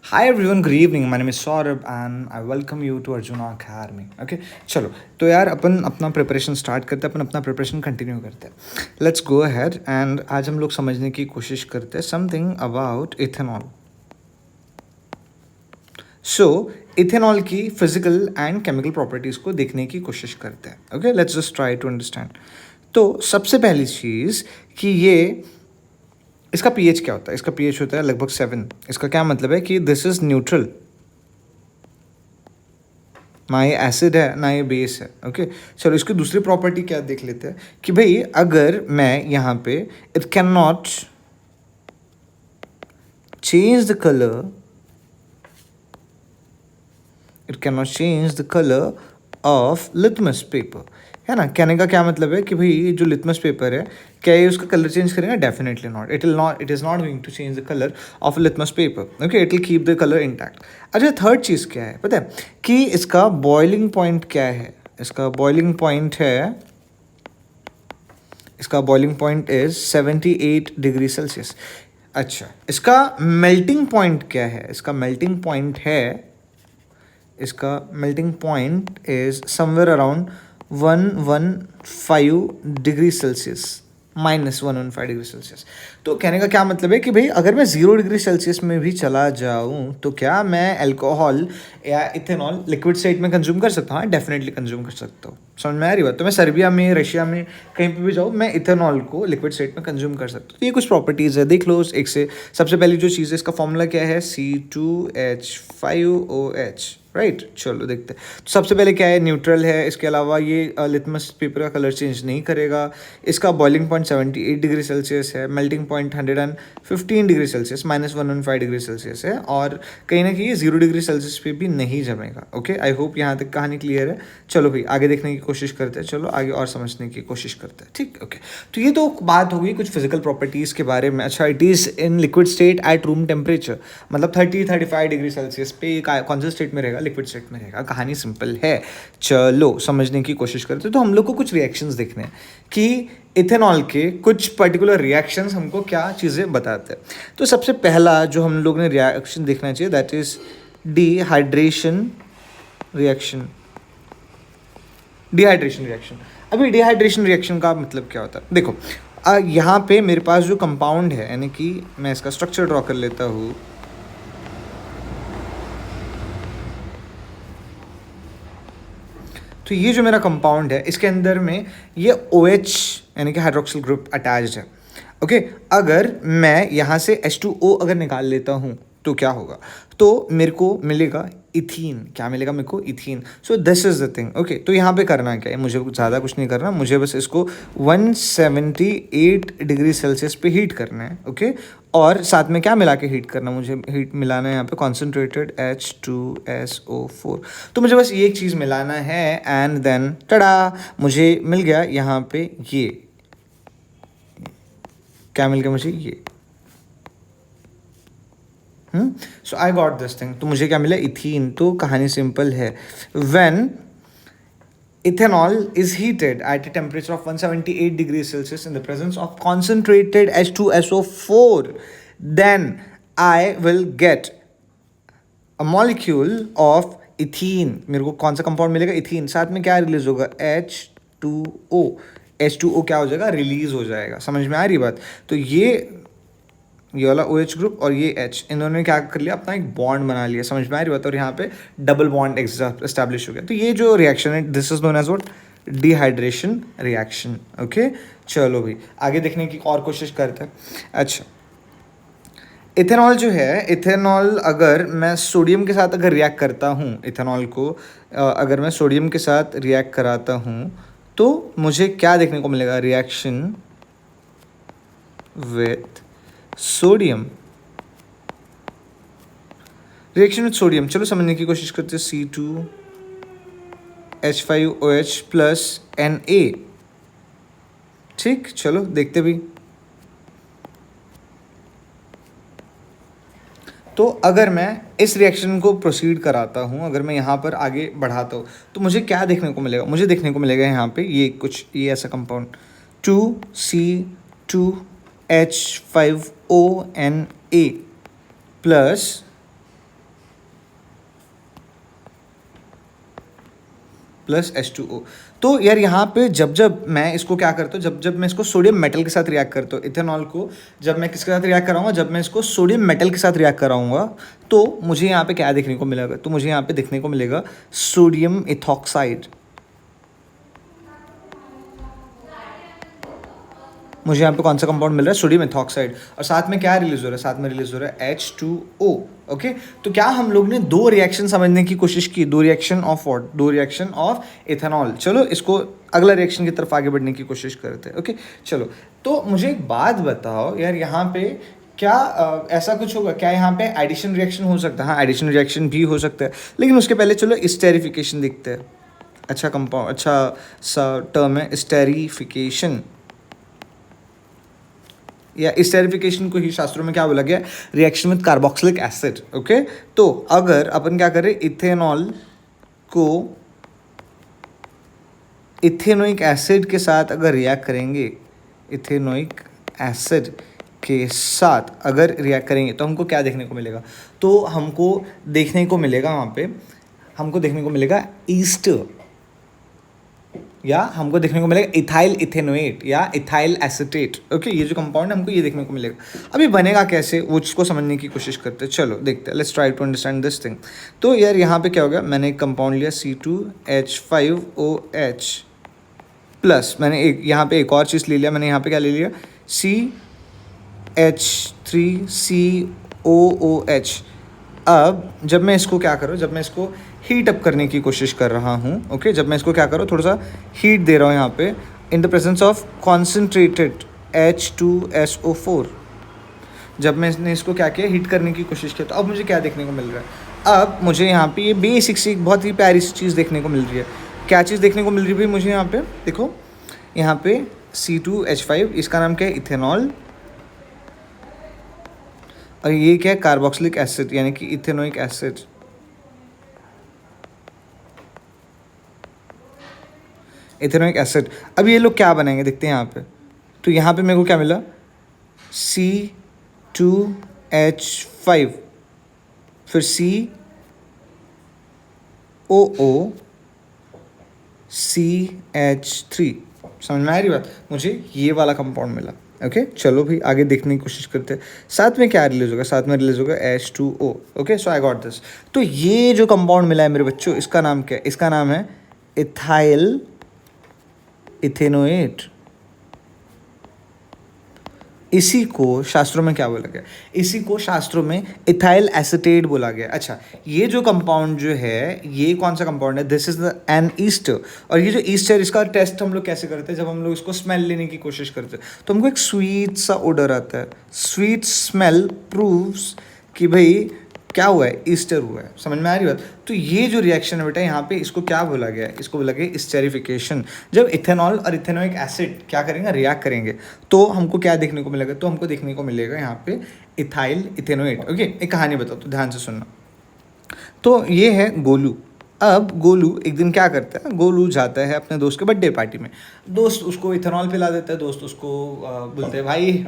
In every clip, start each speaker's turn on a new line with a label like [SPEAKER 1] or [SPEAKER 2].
[SPEAKER 1] Hi everyone, good evening. My name is Saurabh and I welcome you to Arjuna Academy. Okay, चलो तो यार अपन अपना preparation start करते हैं, अपन अपना प्रिपरेशन कंटिन्यू करते हैं. लेट्स गो अहेड एंड आज हम लोग समझने की कोशिश करते हैं something about ethanol. So ethanol की फिजिकल एंड केमिकल प्रॉपर्टीज़ को देखने की कोशिश करते हैं. Okay, let's just try to understand. तो सबसे पहली चीज़ कि ये इसका पीएच क्या होता है. इसका पीएच होता है लगभग 7. इसका क्या मतलब है कि दिस इज़ न्यूट्रल. ना ये एसिड है ना ये बेस है. ओके, चलो इसकी दूसरी प्रॉपर्टी क्या देख लेते हैं कि भाई अगर मैं यहाँ पे it can not change the colour, it can not change the colour of litmus paper. है ना, कहने का क्या मतलब है कि भाई ये जो लिटमस पेपर है क्या ये उसका कलर चेंज करेगा. Definitely not. It is not going to change the colour of litmus paper. Okay, it will keep the colour intact. अच्छा, थर्ड चीज़ क्या है पता है कि इसका बॉइलिंग पॉइंट क्या है. इसका बॉइलिंग पॉइंट है, इसका boiling point is 78 degree Celsius. अच्छा, इसका मेल्टिंग पॉइंट क्या है. इसका मेल्टिंग पॉइंट है, इसका melting point is somewhere around 115 degree Celsius, -115 degree Celsius. तो कहने का क्या मतलब है कि भाई अगर मैं 0 डिग्री सेल्सियस में भी चला जाऊँ तो क्या मैं अल्कोहल या इथेनॉल लिक्विड स्टेट में कंज्यूम कर सकता हूँ. हाँ, डेफिनेटली कंज्यूम कर सकता हूँ. समझ में आ रही बात. तो मैं सर्बिया में, रशिया में, कहीं पे भी जाऊँ मैं इथेनॉल को लिक्विड स्टेट में कंज्यूम कर सकता हूँ. तो ये कुछ प्रॉपर्टीज़ है, देख लो. एक से सबसे पहली जो चीज़ है, इसका फॉर्मूला क्या है, C2H5OH. राइट, चलो देखते हैं. तो सबसे पहले क्या है, न्यूट्रल है. इसके अलावा ये लिटमस पेपर का कलर चेंज नहीं करेगा. इसका बॉइलिंग पॉइंट 78 डिग्री सेल्सियस है. Melting point 115 degree Celsius, -115 degree Celsius है. और कहीं ना कहीं ये 0 डिग्री सेल्सियस पे भी नहीं जमेगा. ओके, आई होप यहाँ तक कहानी क्लियर है. चलो भाई आगे देखने की कोशिश करते हैं. चलो आगे और समझने की कोशिश करते हैं. ठीक, ओके. तो ये तो बात होगी कुछ फिजिकल प्रॉपर्टीज़ के बारे में. अच्छा, it is in liquid state at room temperature, मतलब 30-35 डिग्री सेल्सियस पे कौन सा स्टेट में रहेगा, लिक्विड स्टेट में रहेगा. कहानी सिंपल है. चलो समझने की कोशिश करते हैं. तो हम लोग को कुछ रिएक्शंस देखने हैं कि इथेनॉल के कुछ पर्टिकुलर रिएक्शंस हमको क्या चीज़ें बताते हैं. तो सबसे पहला जो हम लोग ने रिएक्शन देखना चाहिए that is dehydration reaction. Dehydration reaction. अभी डिहाइड्रेशन रिएक्शन का मतलब क्या होता है, देखो. यहाँ पे मेरे पास जो कंपाउंड है, यानी कि मैं इसका स्ट्रक्चर ड्रॉ कर लेता हूँ. तो ये जो मेरा कंपाउंड है इसके अंदर में ये OH यानी कि हाइड्रोक्सिल ग्रुप अटैच्ड है. ओके, अगर मैं यहाँ से H2O अगर निकाल लेता हूँ तो क्या होगा, तो मेरे को मिलेगा इथीन. क्या मिलेगा मेरे को, ethene. So this is the thing. Okay, तो यहाँ पे करना क्या है, मुझे ज़्यादा कुछ नहीं करना. मुझे बस इसको 178 डिग्री सेल्सियस पे हीट करना है. ओके, और साथ में क्या मिला के हीट करना, मुझे हीट मिलाना है यहाँ पे कॉन्सेंट्रेटेड H2SO4. तो मुझे बस ये एक चीज़ मिलाना है एंड देन टड़ा, मुझे मिल गया यहाँ पे ये. क्या मिल गया मुझे, ये. सो आई गॉट दिस थिंग. तो मुझे क्या मिला, इथीन. तो कहानी सिंपल है. When ethanol is heated at a temperature of 178 degrees Celsius in the presence of concentrated H2SO4, then I will get a molecule of ethene. मेरे को कौन सा कंपाउंड मिलेगा, इथीन. साथ में क्या रिलीज होगा, H2O. H2O क्या हो जाएगा, रिलीज हो जाएगा. समझ में आ रही बात. तो ये वाला OH ग्रुप और ये H, इन्होंने क्या कर लिया, अपना एक बॉन्ड बना लिया. समझ में आ रही बात. और यहाँ पे डबल बॉन्ड एस्टैब्लिश हो गया. तो ये जो रिएक्शन है this is known as what, dehydration reaction. Okay, चलो भाई आगे देखने की और कोशिश करते हैं. अच्छा, इथेनॉल जो है, इथेनॉल अगर मैं सोडियम के साथ अगर रिएक्ट करता हूँ, इथेनॉल को अगर मैं सोडियम के साथ रिएक्ट कराता हूँ तो मुझे क्या देखने को मिलेगा, reaction with sodium. Reaction with sodium, चलो समझने की कोशिश करते हैं. C2H5OH plus Na. ठीक, चलो देखते भी. तो अगर मैं इस रिएक्शन को प्रोसीड कराता हूँ, अगर मैं यहाँ पर आगे बढ़ाता हूँ तो मुझे क्या देखने को मिलेगा, मुझे देखने को मिलेगा यहाँ पे ये कुछ, ये ऐसा compound 2C2H5ONA plus plus H2O। तो यार यहाँ पे जब जब मैं इसको क्या करता हूँ, जब जब मैं इसको सोडियम मेटल के साथ रिएक्ट करता हूँ, इथेनॉल को जब मैं किसके साथ रिएक्ट कराऊंगा, जब मैं इसको सोडियम मेटल के साथ रिएक्ट कराऊंगा, तो मुझे यहाँ पे क्या देखने को मिलेगा, तो मुझे यहाँ पे देखने को मिलेगा सोडियम इथॉक्साइड। मुझे यहाँ पे कौन सा कंपाउंड मिल रहा है, सोडियम इथॉक्साइड, और साथ में क्या रिलीज हो रहा है, साथ में रिलीज हो रहा है H2O। ओके, तो क्या हम लोग ने दो रिएक्शन समझने की कोशिश की, दो रिएक्शन ऑफ व्हाट, दो रिएक्शन ऑफ इथेनॉल। चलो इसको अगला रिएक्शन की तरफ आगे बढ़ने की कोशिश करते हैं। ओके चलो, तो मुझे एक बात बताओ यार, यहाँ पे क्या ऐसा कुछ होगा क्या, यहाँ पे एडिशन रिएक्शन हो सकता है? हाँ, एडिशन रिएक्शन भी हो सकता है, लेकिन उसके पहले चलो स्टेरिफिकेशन देखते हैं। अच्छा कंपाउंड, अच्छा सा टर्म है स्टेरिफिकेशन, या स्टेरिफिकेशन को ही शास्त्रों में क्या बोला गया, reaction with carboxylic acid. Okay, तो अगर अपन क्या करें, इथेनॉल को इथेनोइक एसिड के साथ अगर रिएक्ट करेंगे, इथेनोइक एसिड के साथ अगर रिएक्ट करेंगे तो हमको क्या देखने को मिलेगा, तो हमको देखने को मिलेगा वहाँ पे, हमको देखने को मिलेगा ईस्टर, या हमको देखने को मिलेगा इथाइल इथेनोएट या इथाइल एसिटेट। ओके, ये जो कंपाउंड है हमको ये देखने को मिलेगा। अभी बनेगा कैसे वो उसको समझने की कोशिश करते हैं, चलो देखते हैं, let's try to understand this thing. तो यार यहाँ पे क्या हो गया, मैंने एक कंपाउंड लिया C2H5OH प्लस, मैंने एक यहाँ पे एक और चीज़ ले लिया, मैंने यहाँ पे क्या ले लिया, CH3COOH। अब जब मैं इसको क्या करूँ, जब मैं इसको हीट अप करने की कोशिश कर रहा हूँ, ओके, जब मैं इसको क्या करूँ, थोड़ा सा हीट दे रहा हूँ यहाँ पे, in the presence of concentrated H2SO4, जब मैंने इसको क्या किया, हीट करने की कोशिश किया, तो अब मुझे क्या देखने को मिल रहा है, अब मुझे यहाँ पे ये बेसिक सी बहुत ही प्यारी सी चीज़ देखने को मिल रही है। क्या चीज़ देखने को मिल रही है भाई मुझे यहाँ पे, देखो यहाँ पे C2H5, इसका नाम क्या है, इथेनॉल, और ये क्या है, कार्बोक्सिलिक एसिड यानी कि इथेनोइक एसिड। इथेनोइक एसिड, अब ये लोग क्या बनाएंगे देखते हैं यहाँ पे, तो यहाँ पे मेरे को क्या मिला, C2H5, फिर COO CH3, समझ में आ रही बात, मुझे ये वाला कंपाउंड मिला। ओके चलो भी आगे देखने की कोशिश करते हैं, साथ में क्या रिलीज होगा, साथ में रिलीज होगा H2O। Okay so I got this. तो ये जो कंपाउंड मिला है मेरे बच्चों, इसका नाम क्या है, इसका नाम है इथाइल इथेनोएट। इसी को शास्त्रों में क्या बोला गया, इसी को शास्त्रों में इथाइल एसिटेट बोला गया। अच्छा, ये जो कंपाउंड जो है, ये कौन सा कंपाउंड है, दिस इज एन ईस्टर। और ये जो ईस्टर, इसका टेस्ट हम लोग कैसे करते हैं, जब हम लोग इसको स्मेल लेने की कोशिश करते हैं तो हमको एक स्वीट सा ओडर आता है, स्वीट स्मेल प्रूव्स कि भाई क्या हुआ है, ईस्टर हुआ है। समझ में आ रही बात। तो ये जो रिएक्शन है बेटा, यहाँ पे इसको क्या बोला गया है, इसको बोला गया स्टेरिफिकेशन। जब इथेनॉल और इथेनोइक एसिड क्या करेंगे, रिएक्ट करेंगे, तो हमको क्या देखने को मिलेगा, तो हमको देखने को मिलेगा यहाँ पे इथाइल इथेनोएट। ओके, एक कहानी बताओ तो ध्यान से सुनना। तो ये है गोलू। अब गोलू एक दिन क्या करता है, गोलू जाता है अपने दोस्त के बर्थडे पार्टी में, दोस्त उसको इथेनॉल पिला देता है, दोस्त उसको बोलते हैं भाई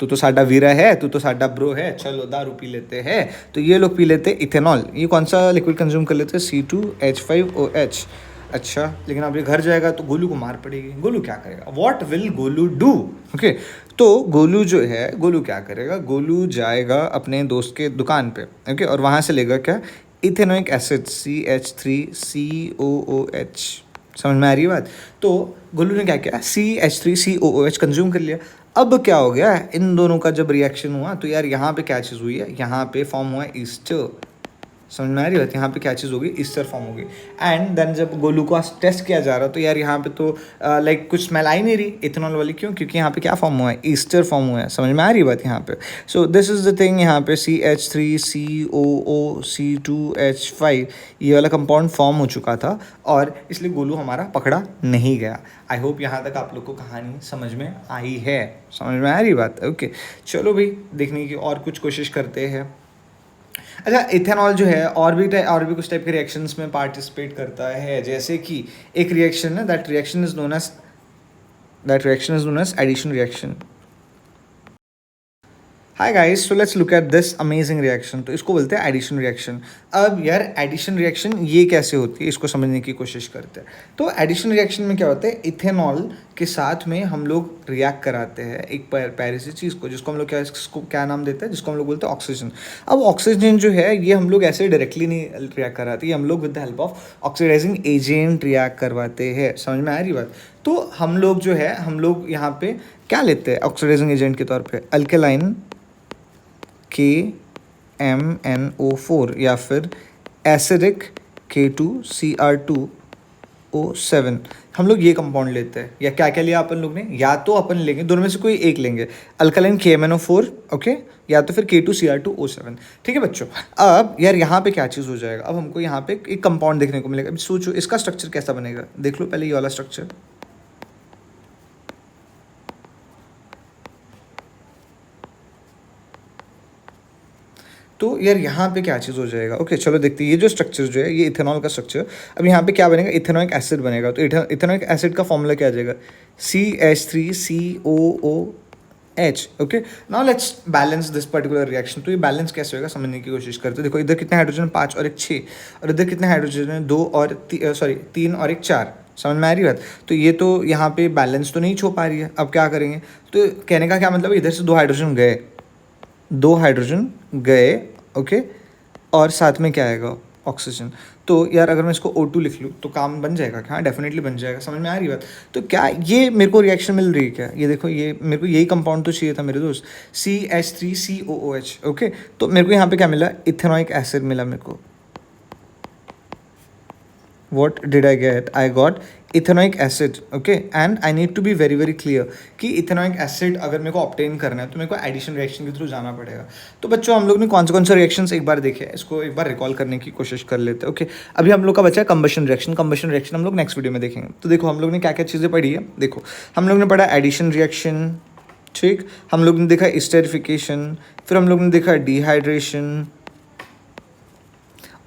[SPEAKER 1] तू तो साडा वीरा है, तू तो साडा ब्रो है, चलो दारू पी लेते हैं। तो ये लोग पी लेते हैं इथेनॉल। ये कौन सा लिक्विड कंज्यूम कर लेते हैं, C2H5OH। अच्छा, लेकिन अब ये घर जाएगा तो गोलू को मार पड़ेगी। गोलू क्या करेगा, what will Golu do. Okay, तो गोलू जो है, गोलू क्या करेगा, गोलू जाएगा अपने दोस्त के दुकान पे, ओके, और वहाँ से लेगा क्या, इथेनोइक एसिड CH3COOH। समझ में आ रही है बात। तो गोलू ने क्या किया, CH3COOH कंज्यूम कर लिया। अब क्या हो गया, इन दोनों का जब रिएक्शन हुआ तो यार यहाँ पे क्या चीज़ हुई है, यहाँ पे फॉर्म हुआ है ईस्टर। समझ में आ रही बात, यहाँ पे क्या चीज़ होगी, ईस्टर फॉर्म होगी। एंड देन जब गोलू को टेस्ट किया जा रहा तो यार यहाँ पे तो लाइक कुछ स्मेल आई नहीं रही इथेनॉल वाली, क्यों, क्योंकि यहाँ पे क्या फॉर्म हुआ है, ईस्टर फॉर्म हुआ है। समझ में आ रही बात यहाँ पे। So this is the thing, यहाँ पे CH3COO C2H5 ये वाला कंपाउंड फॉर्म हो चुका था, और इसलिए गोलू हमारा पकड़ा नहीं गया। आई होप यहाँ तक आप लोग को कहानी समझ में आई है, समझ में आ रही बात। ओके चलो भाई, देखने की और कुछ कोशिश करते हैं। अच्छा, इथेनॉल जो है और भी कुछ टाइप के रिएक्शंस में पार्टिसिपेट करता है, जैसे कि एक रिएक्शन है, that reaction is known as addition reaction. Hi guys, so let's look at this amazing reaction. तो इसको बोलते हैं एडिशन रिएक्शन। अब यार एडिशन रिएक्शन ये कैसे होती है, इसको समझने की कोशिश करते हैं। तो एडिशन रिएक्शन में क्या होता है, इथेनॉल के साथ में हम लोग रिएक्ट कराते हैं एक पैरिस चीज़ को, जिसको हम लोग क्या नाम देते हैं, जिसको हम लोग बोलते हैं ऑक्सीजन। अब ऑक्सीजन जो है ये हम लोग ऐसे डायरेक्टली नहीं रिएक्ट कराते, ये हम लोग with the help of oxidising agent react करवाते हैं। समझ में आ रही बात? तो हम लोग जो है, हम लोग यहाँ पे क्या लेते हैं ऑक्सीडाइजिंग एजेंट के तौर पे? अल्केलाइन KMnO4 या फिर एसिडिक K2Cr2O7। हम लोग ये कंपाउंड लेते हैं। या क्या क्या लिया अपन लोग ने, या तो अपन लेंगे दोनों में से कोई एक लेंगे, अल्कलाइन KMnO4, ओके, या तो फिर K2Cr2O7। ठीक है बच्चों। अब यार यहाँ पे क्या चीज़ हो जाएगा, अब हमको यहाँ पे एक कंपाउंड देखने को मिलेगा। अब सोचो इसका स्ट्रक्चर कैसा बनेगा, देख लो पहले ये वाला स्ट्रक्चर। तो यार यहाँ पे क्या चीज़ हो जाएगा, ओके चलो देखते हैं। ये जो स्ट्रक्चर जो है, ये इथेनॉल का स्ट्रक्चर। अब यहाँ पे क्या बनेगा, इथेनॉइक एसिड बनेगा। तो इथेनॉइक एसिड का फॉर्मूला क्या आ जाएगा, CH3COOH। Okay, now let's balance this particular reaction. तो ये बैलेंस कैसे होगा समझने की कोशिश करते हैं। देखो इधर कितने हाइड्रोजन, 5 और 1 6, और इधर कितने हाइड्रोजन है, 2 और 3 और 1 4। समझ में आ रही बात? तो ये तो यहाँ पे बैलेंस तो नहीं छो पा रही है। अब क्या करेंगे, तो कहने का क्या मतलब है, इधर से 2 हाइड्रोजन गए, 2 हाइड्रोजन गए, ओके, और साथ में क्या आएगा, ऑक्सीजन। तो यार अगर मैं इसको O2 लिख लूँ तो काम बन जाएगा क्या? हाँ डेफिनेटली बन जाएगा। समझ में आ रही बात? तो क्या ये मेरे को रिएक्शन मिल रही है क्या? ये देखो, ये मेरे को यही कंपाउंड तो चाहिए था मेरे दोस्त, CH3COOH। ओके, तो मेरे को यहाँ पे क्या मिला, इथेनॉइक एसिड मिला मेरे को। what did I get? I got ethanoic acid, okay, and I need to be very very clear कि ethanoic acid अगर मेरे को ऑब्टेन करना है तो मेरे को एडिशन रिएक्शन के थ्रू जाना पड़ेगा। तो बच्चों हम लोग ने कौन से रिएक्शंस एक बार देखे, इसको एक बार रिकॉल करने की कोशिश कर लेते हैं। ओके, अभी हम लोग का बचा है कंबशन रिएक्शन। कंबशन रिएक्शन हम लोग नेक्स्ट वीडियो में देखेंगे। तो देखो हम लोग ने क्या क्या चीज़ें पढ़ी है। देखो हम लोग ने पढ़ा एडिशन रिएक्शन, ठीक, हम लोग ने देखा एस्टेरिफिकेशन, फिर हम लोग ने देखा डिहाइड्रेशन,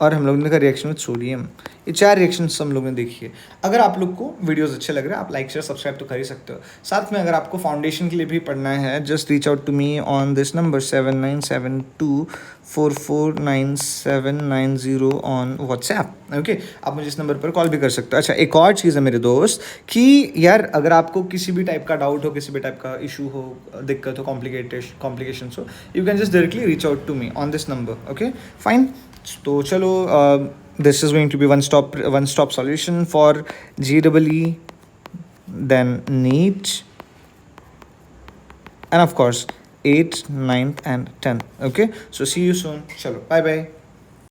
[SPEAKER 1] और हम लोग ने देखा रिएक्शन विद सोडियम। ये 4 रिएक्शंस हम लोगों ने देखी है। अगर आप लोग को वीडियोस अच्छे लग रहे हैं, आप लाइक शेयर सब्सक्राइब तो कर ही सकते हो। साथ में अगर आपको फाउंडेशन के लिए भी पढ़ना है, just reach out to me on this number 7972449790 on WhatsApp. Okay, आप मुझे इस नंबर पर कॉल भी कर सकते हो। अच्छा, एक और चीज़ है मेरे दोस्त कि यार अगर आपको किसी भी टाइप का डाउट हो, किसी भी टाइप का इशू हो, दिक्कत हो, कॉम्प्लिकेशंस हो, you can just directly reach out to me on this number. Okay fine. तो चलो, this is going to be one stop solution for JEE, then NEET, and of course 8th, 9th and 10th. Okay, so see you soon. Chalo, bye bye.